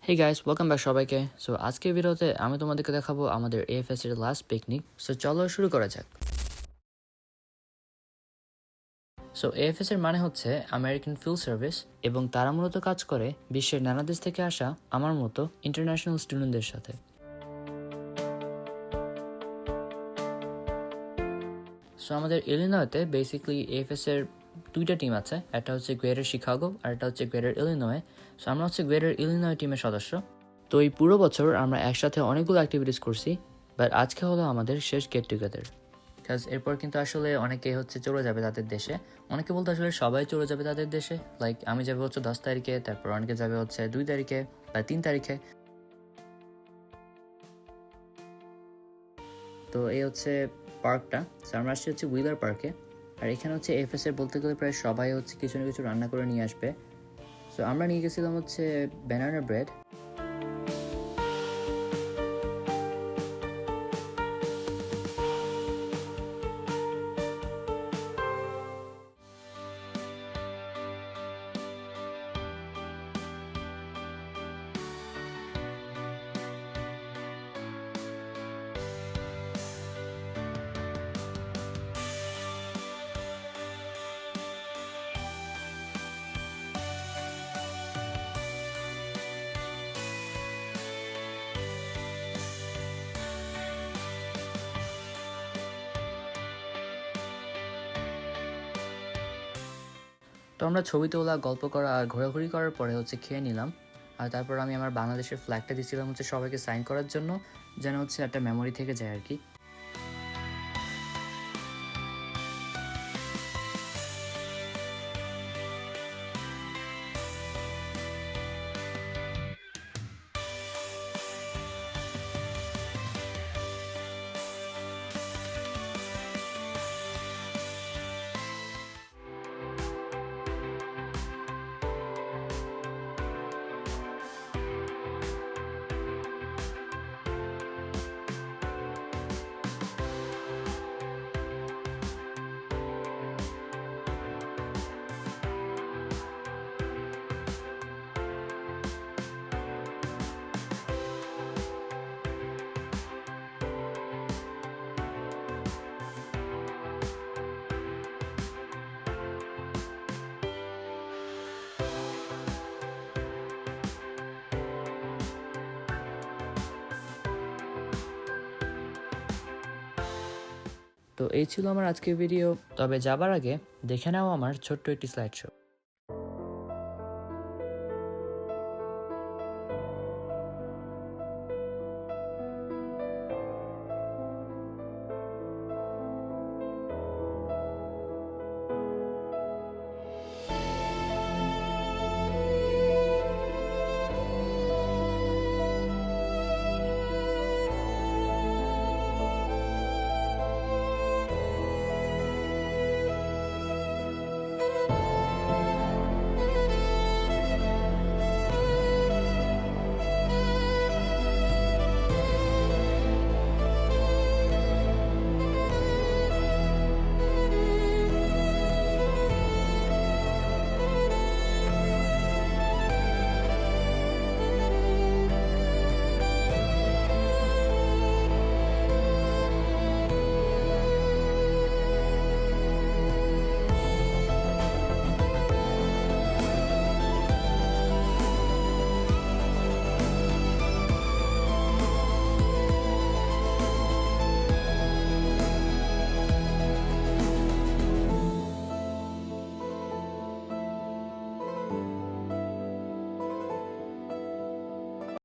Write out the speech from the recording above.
Hey guys, welcome back সবাইকে। So আজকের ভিডিওতে আমি তোমাদেরকে দেখাবো আমাদের এএফএস এর লাস্ট পিকনিক। সো চলো শুরু করা যাক। সো এএফএস এর মানে হচ্ছে আমেরিকান ফিল্ড সার্ভিস এবং তারা মূলত কাজ করে বিশ্বের নানা দেশ থেকে আসা আমার মতো ইন্টারন্যাশনাল স্টুডেন্টদের সাথে। সো আমাদের ইলিনয়তে বেসিক্যালি এএফএস এর দুইটা টিম আছে, একটা হচ্ছে গ্রেটার শিকাগো আর একটা হচ্ছে গ্রেটার ইলিনয়। সো আমরা হচ্ছে গ্রেটার ইলিনয় টিমের সদস্য। তো এই পুরো বছর আমরা একসাথে অনেকগুলো অ্যাক্টিভিটিস করছি, বাট আজকে হলো আমাদের শেষ গেট টুগেদার। বিকজ এরপর কিন্তু আসলে অনেকে হচ্ছে চলে যাবে তাদের দেশে, অনেকে বলতে আসলে সবাই চলে যাবে তাদের দেশে। লাইক আমি যাবে হচ্ছে 10 তারিখে, তারপর অনেকে যাবে হচ্ছে 2 তারিখে বা 3 তারিখে। তো এই হচ্ছে পার্কটা। আমরা আসছি হচ্ছে হুইলার পার্কে, আর এখানে হচ্ছে এফএস এর বলতে গেলে প্রায় সবাই হচ্ছে কিছু না কিছু রান্না করে নিয়ে আসবে। সো আমরা নিয়ে গেছিলাম হচ্ছে ব্যানানা ব্রেড। তো আমরা ছবি তোলা, গল্প করা আর ঘোরাঘুরি করার পরে হচ্ছে খেয়ে নিলাম। আর তারপর আমি আমার বাংলাদেশের ফ্ল্যাগটা দিয়েছিলাম হচ্ছে সবাইকে সাইন করার জন্য, যেন হচ্ছে একটা মেমোরি থেকে যায় আর কি। তো এই ছিল আমার আজকের ভিডিও। তবে যাবার আগে দেখে নাও আমার ছোট্ট একটি স্লাইড শো।